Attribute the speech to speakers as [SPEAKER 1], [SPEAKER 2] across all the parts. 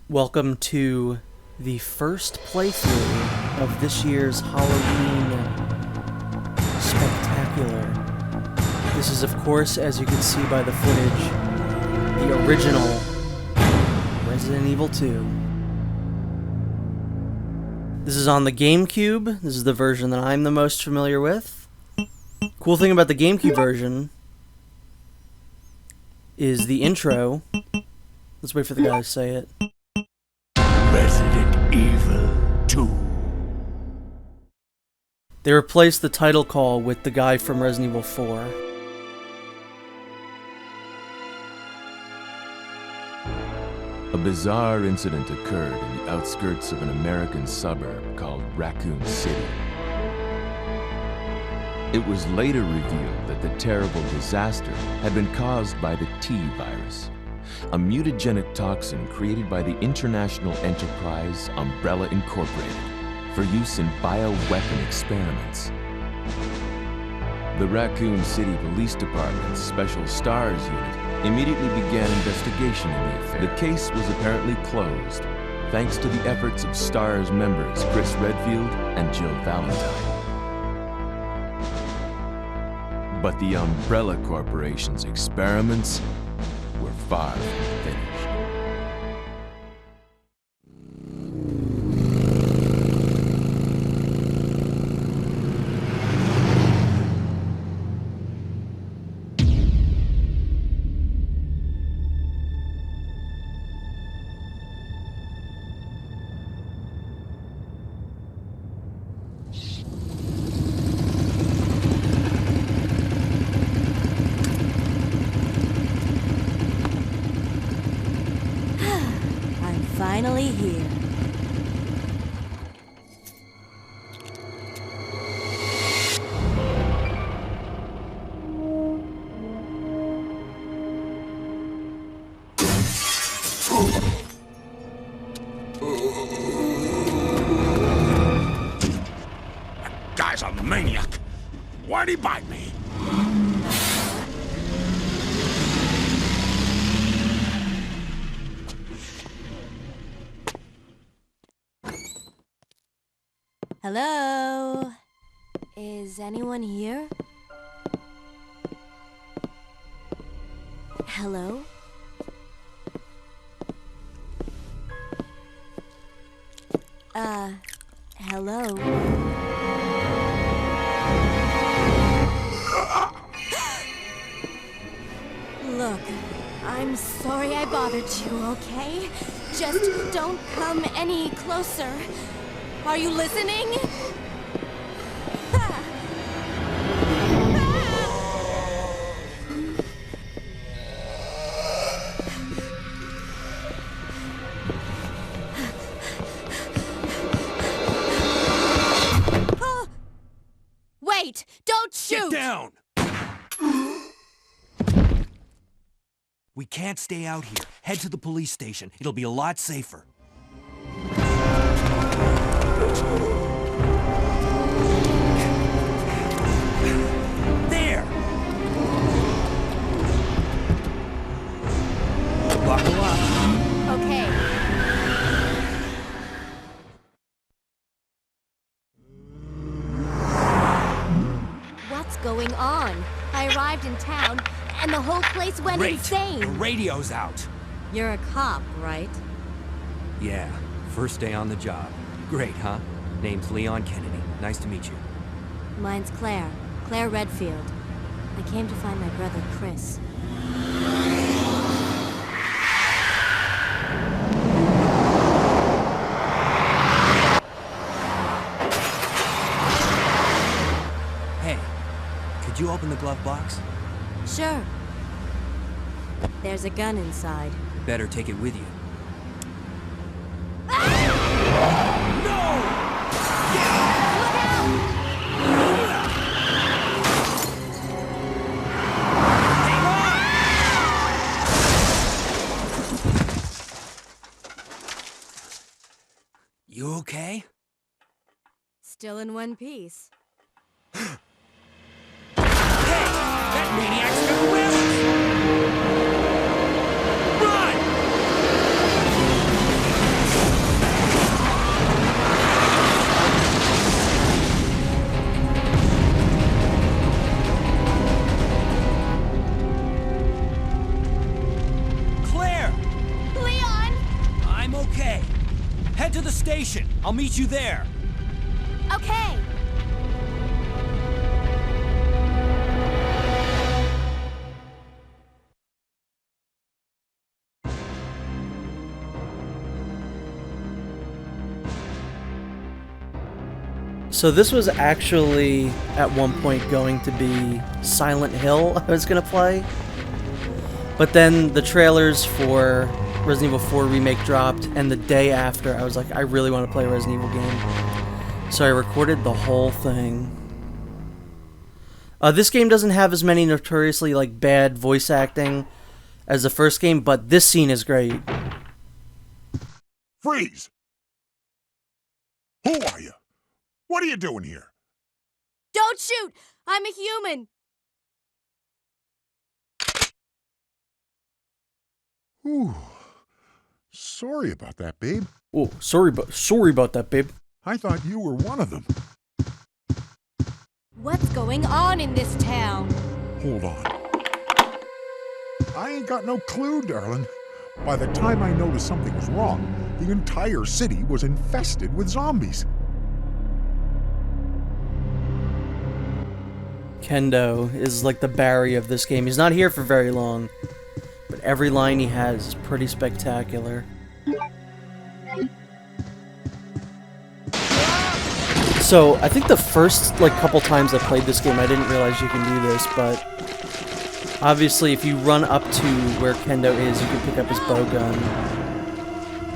[SPEAKER 1] Welcome to the first playthrough of this year's Halloween Spectacular. This is, of course, as you can see by the footage, the original Resident Evil 2. This is on the GameCube. This is the version that I'm the most familiar with. Cool thing about the GameCube version is the intro. Let's wait for the guy to say it.
[SPEAKER 2] Resident Evil 2.
[SPEAKER 1] They replaced the title call with the guy from Resident Evil 4.
[SPEAKER 3] A bizarre incident occurred in the outskirts of an American suburb called Raccoon City. It was later revealed that the terrible disaster had been caused by the T virus, a mutagenic toxin created by the international enterprise Umbrella Incorporated for use in bioweapon experiments. The Raccoon City Police Department's Special Stars Unit immediately began investigation in the affair. The case was apparently closed, thanks to the efforts of STARS members Chris Redfield and Jill Valentine. But the Umbrella Corporation's experiments were far from finished.
[SPEAKER 4] Finally here.
[SPEAKER 2] That guy's a maniac. Why'd he bite me?
[SPEAKER 4] Hello? Is anyone here? Hello? Hello? Look, I'm sorry I bothered you, okay? Just don't come any closer. Are you listening? Wait! Don't shoot!
[SPEAKER 2] Get down! We can't stay out here. Head to the police station. It'll be a lot safer. There! Buckle up.
[SPEAKER 4] Okay. What's going on? I arrived in town, and the whole place went
[SPEAKER 2] Great.
[SPEAKER 4] insane.
[SPEAKER 2] The radio's out.
[SPEAKER 4] You're a cop, right?
[SPEAKER 5] Yeah, first day on the job. Great, huh? Name's Leon Kennedy. Nice to meet you.
[SPEAKER 4] Mine's Claire. Claire Redfield. I came to find my brother, Chris.
[SPEAKER 5] Hey, could you open the glove box?
[SPEAKER 4] Sure. There's a gun inside.
[SPEAKER 5] Better take it with you.
[SPEAKER 2] You okay?
[SPEAKER 4] Still in one piece.
[SPEAKER 2] Hey! That maniac's gonna whip us! Run!
[SPEAKER 5] I'll meet you there.
[SPEAKER 4] Okay.
[SPEAKER 1] So this was actually, at one point, going to be Silent Hill I was going to play. But then the trailers for Resident Evil 4 Remake dropped, and the day after, I was like, I really want to play a Resident Evil game. So I recorded the whole thing. This game doesn't have as many notoriously bad voice acting as the first game, but this scene is great.
[SPEAKER 6] Freeze! Who are you? What are you doing here?
[SPEAKER 4] Don't shoot! I'm a human!
[SPEAKER 6] Ooh. Sorry about that, babe.
[SPEAKER 1] Oh, sorry about that, babe.
[SPEAKER 6] I thought you were one of them.
[SPEAKER 4] What's going on in this town?
[SPEAKER 6] Hold on. I ain't got no clue, darling. By the time I noticed something was wrong, the entire city was infested with zombies.
[SPEAKER 1] Kendo is like the Barry of this game. He's not here for very long, but every line he has is pretty spectacular. So, I think the first couple times I played this game, I didn't realize you can do this, but obviously if you run up to where Kendo is, you can pick up his bow gun,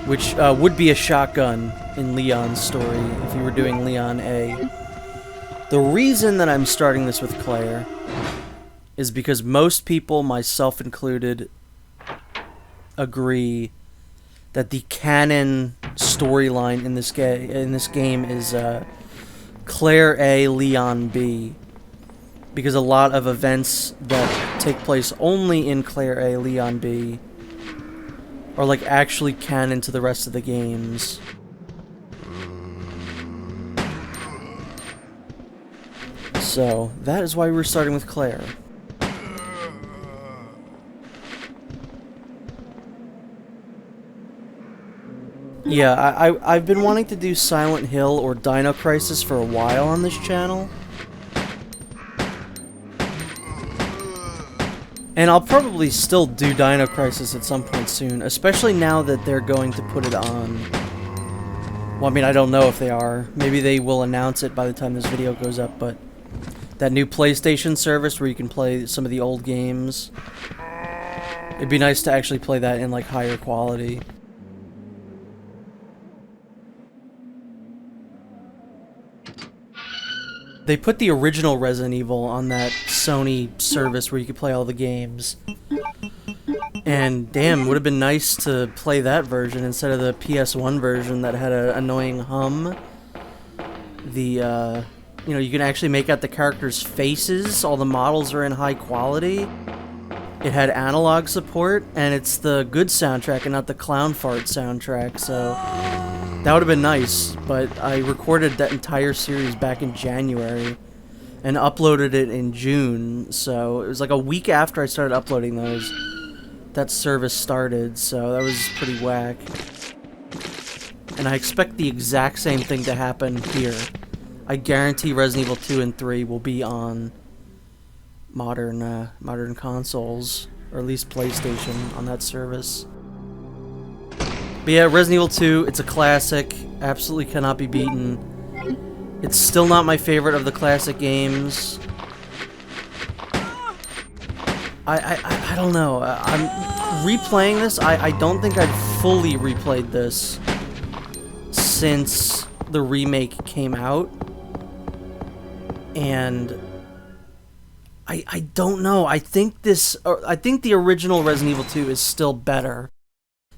[SPEAKER 1] which would be a shotgun in Leon's story if you were doing Leon A. The reason that I'm starting this with Claire is because most people, myself included, agree that the canon storyline in this game is Claire A, Leon B, because a lot of events that take place only in Claire A, Leon B are actually canon to the rest of the games. So, that is why we're starting with Claire. Yeah, I've been wanting to do Silent Hill or Dino Crisis for a while on this channel. And I'll probably still do Dino Crisis at some point soon, especially now that they're going to put it on. Well, I mean, I don't know if they are. Maybe they will announce it by the time this video goes up, but that new PlayStation service where you can play some of the old games. It'd be nice to actually play that in higher quality. They put the original Resident Evil on that Sony service where you could play all the games. And damn, would have been nice to play that version instead of the PS1 version that had an annoying hum. You can actually make out the characters' faces. All the models are in high quality. It had analog support, and it's the good soundtrack and not the clown fart soundtrack, so that would have been nice. But I recorded that entire series back in January and uploaded it in June, so it was a week after I started uploading those that service started, so that was pretty whack. And I expect the exact same thing to happen here. I guarantee Resident Evil 2 and 3 will be on modern consoles, or at least PlayStation, on that service. But yeah, Resident Evil 2, it's a classic, absolutely cannot be beaten. It's still not my favorite of the classic games. I don't know, I'm replaying this, I don't think I've fully replayed this since the remake came out. And I don't know. I think the original Resident Evil 2 is still better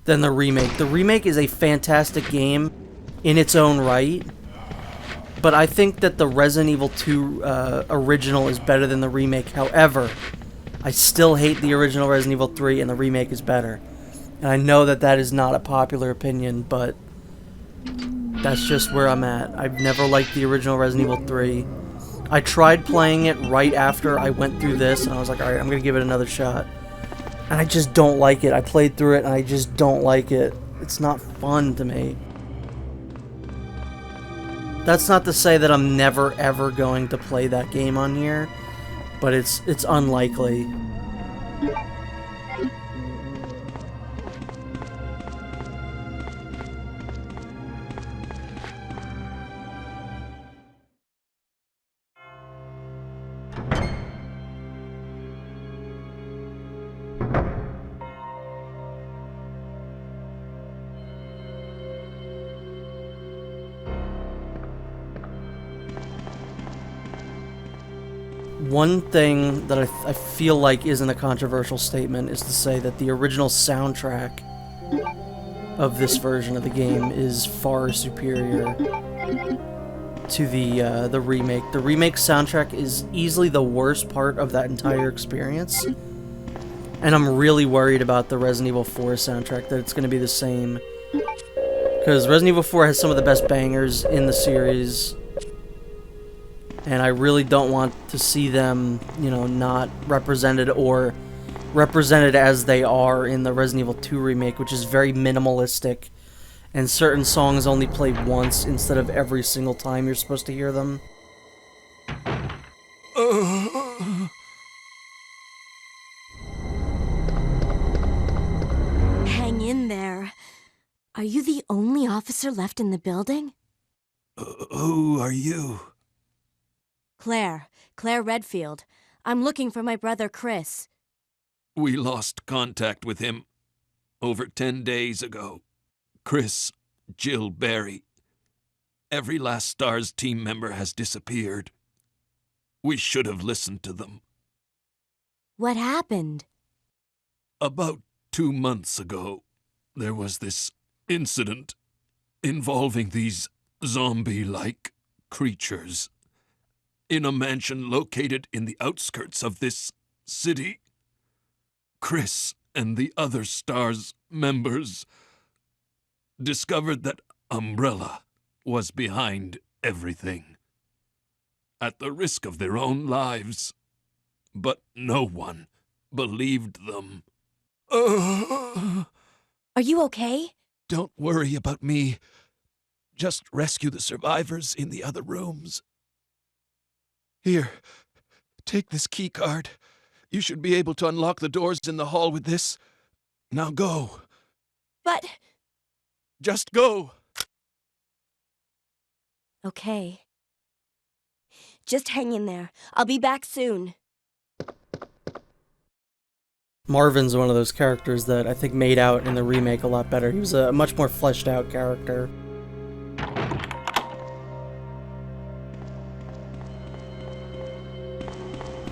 [SPEAKER 1] than the remake. The remake is a fantastic game in its own right, but I think that the Resident Evil 2 original is better than the remake. However, I still hate the original Resident Evil 3, and the remake is better. And I know that that is not a popular opinion, but that's just where I'm at. I've never liked the original Resident Evil 3. I tried playing it right after I went through this, and I was like, alright, I'm gonna give it another shot. And I just don't like it. I played through it, and I just don't like it. It's not fun to me. That's not to say that I'm never ever going to play that game on here, but it's unlikely. One thing that I feel like isn't a controversial statement is to say that the original soundtrack of this version of the game is far superior to the remake. The remake soundtrack is easily the worst part of that entire experience, and I'm really worried about the Resident Evil 4 soundtrack, that it's going to be the same, because Resident Evil 4 has some of the best bangers in the series. And I really don't want to see them, you know, not represented or represented as they are in the Resident Evil 2 remake, which is very minimalistic, and certain songs only play once instead of every single time you're supposed to hear them.
[SPEAKER 4] Hang in there. Are you the only officer left in the building?
[SPEAKER 2] Who are you?
[SPEAKER 4] Claire Redfield. I'm looking for my brother Chris.
[SPEAKER 7] We lost contact with him over 10 days ago. Chris, Jill, Barry. Every last STARS team member has disappeared. We should have listened to them.
[SPEAKER 4] What happened?
[SPEAKER 7] About 2 months ago, there was this incident involving these zombie-like creatures in a mansion located in the outskirts of this city. Chris and the other STARS members discovered that Umbrella was behind everything, at the risk of their own lives. But no one believed them.
[SPEAKER 4] Are you okay?
[SPEAKER 7] Don't worry about me. Just rescue the survivors in the other rooms. Here, take this key card. You should be able to unlock the doors in the hall with this. Now go.
[SPEAKER 4] But...
[SPEAKER 7] Just go.
[SPEAKER 4] Okay. Just hang in there. I'll be back soon.
[SPEAKER 1] Marvin's one of those characters that I think made out in the remake a lot better. He was a much more fleshed out character.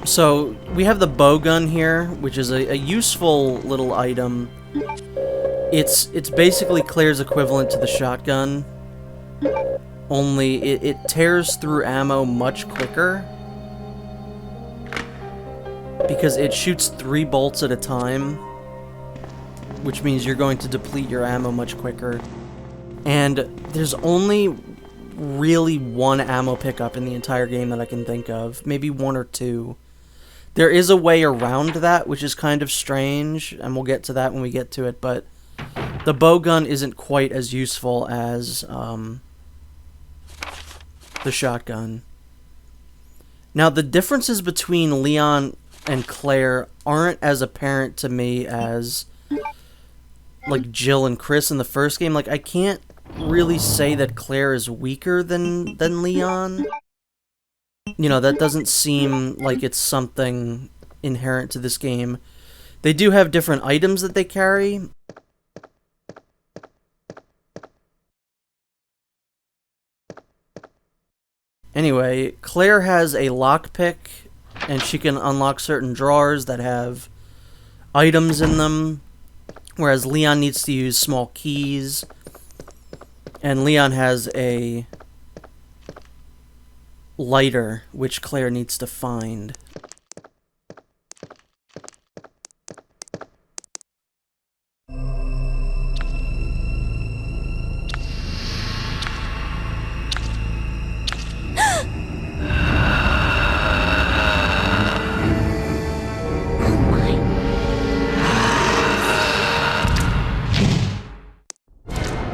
[SPEAKER 1] So, we have the bow gun here, which is a useful little item. It's basically Claire's equivalent to the shotgun, only it tears through ammo much quicker, because it shoots 3 bolts at a time, which means you're going to deplete your ammo much quicker. And there's only really 1 ammo pickup in the entire game that I can think of, maybe 1 or 2. There is a way around that, which is kind of strange, and we'll get to that when we get to it, but the bow gun isn't quite as useful as the shotgun. Now, the differences between Leon and Claire aren't as apparent to me as, like, Jill and Chris in the first game. Like, I can't really say that Claire is weaker than Leon. You know, that doesn't seem like it's something inherent to this game. They do have different items that they carry. Anyway, Claire has a lockpick, and she can unlock certain drawers that have items in them, whereas Leon needs to use small keys, and Leon has a lighter, which Claire needs to find.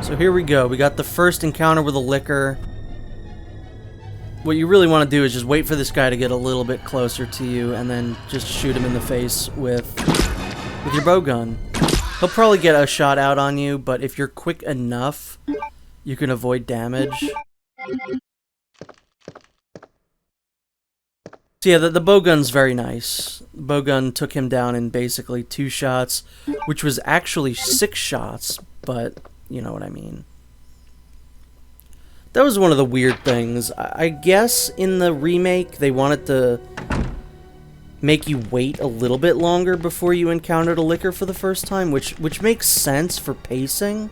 [SPEAKER 1] So here we go. We got the first encounter with a liquor. what you really want to do is just wait for this guy to get a little bit closer to you, and then just shoot him in the face with your bow gun. He'll probably get a shot out on you, but if you're quick enough, you can avoid damage. So yeah, the bow gun's very nice. The bow gun took him down in basically 2 shots, which was actually 6 shots, but you know what I mean. That was one of the weird things. I guess in the remake, they wanted to make you wait a little bit longer before you encountered a licker for the first time, which makes sense for pacing.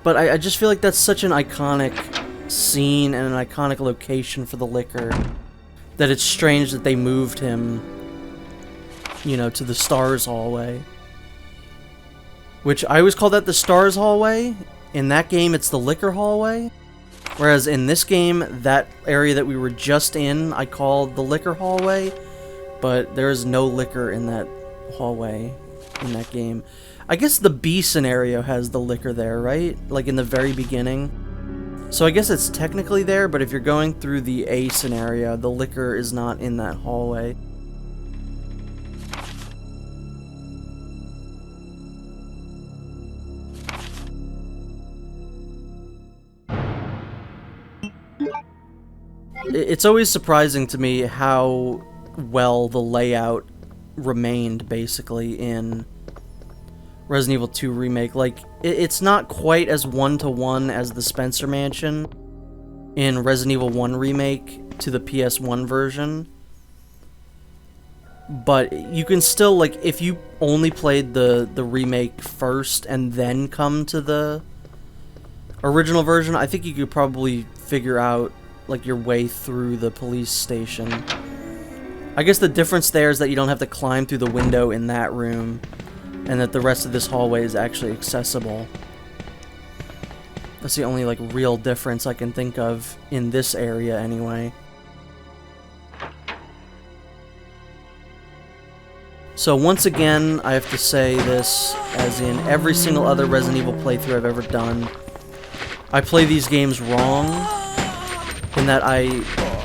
[SPEAKER 1] But I just feel like that's such an iconic scene and an iconic location for the licker that it's strange that they moved him, you know, to the Stars hallway. Which, I always call that the Stars hallway. In that game, it's the licker hallway. Whereas in this game, that area that we were just in, I call the licker hallway. But there is no licker in that hallway in that game. I guess the B scenario has the licker there, right? Like in the very beginning. So I guess it's technically there, but if you're going through the A scenario, the licker is not in that hallway. It's always surprising to me how well the layout remained, basically, in Resident Evil 2 Remake. Like, it's not quite as one-to-one as the Spencer Mansion in Resident Evil 1 Remake to the PS1 version. But you can still, like, if you only played the remake first and then come to the original version, I think you could probably figure out, like, your way through the police station. I guess the difference there is that you don't have to climb through the window in that room, and that the rest of this hallway is actually accessible. That's the only, like, real difference I can think of in this area, anyway. So once again, I have to say this, as in every single other Resident Evil playthrough I've ever done, I play these games wrong, in that I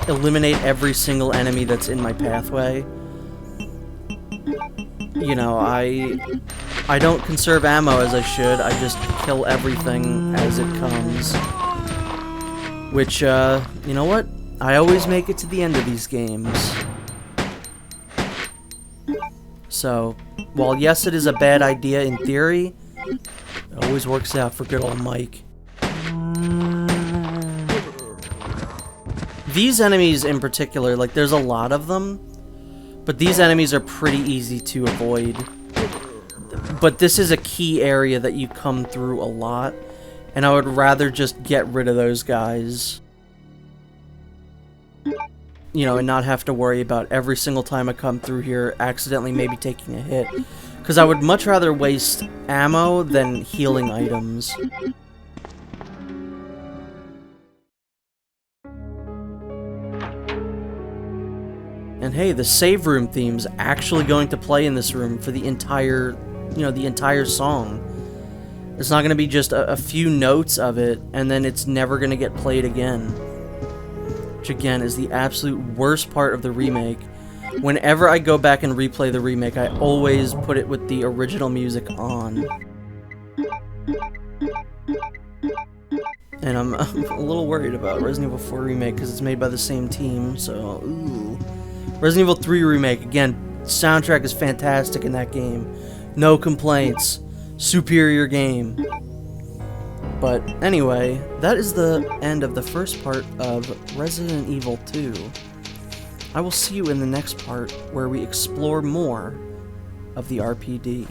[SPEAKER 1] eliminate every single enemy that's in my pathway. You know, I don't conserve ammo as I should, I just kill everything as it comes. Which, you know what? I always make it to the end of these games. So, while yes, it is a bad idea in theory, it always works out for good old Mike. These enemies in particular, like, there's a lot of them, but these enemies are pretty easy to avoid. But this is a key area that you come through a lot, and I would rather just get rid of those guys. You know, and not have to worry about every single time I come through here accidentally maybe taking a hit. Because I would much rather waste ammo than healing items. And hey, the save room theme's actually going to play in this room for the entire, you know, the entire song. It's not going to be just a few notes of it, and then it's never going to get played again. Which, again, is the absolute worst part of the remake. Whenever I go back and replay the remake, I always put it with the original music on. And I'm a little worried about Resident Evil 4 Remake, because it's made by the same team, so, ooh. Resident Evil 3 Remake, again, soundtrack is fantastic in that game. No complaints. Superior game. But anyway, that is the end of the first part of Resident Evil 2. I will see you in the next part, where we explore more of the RPD.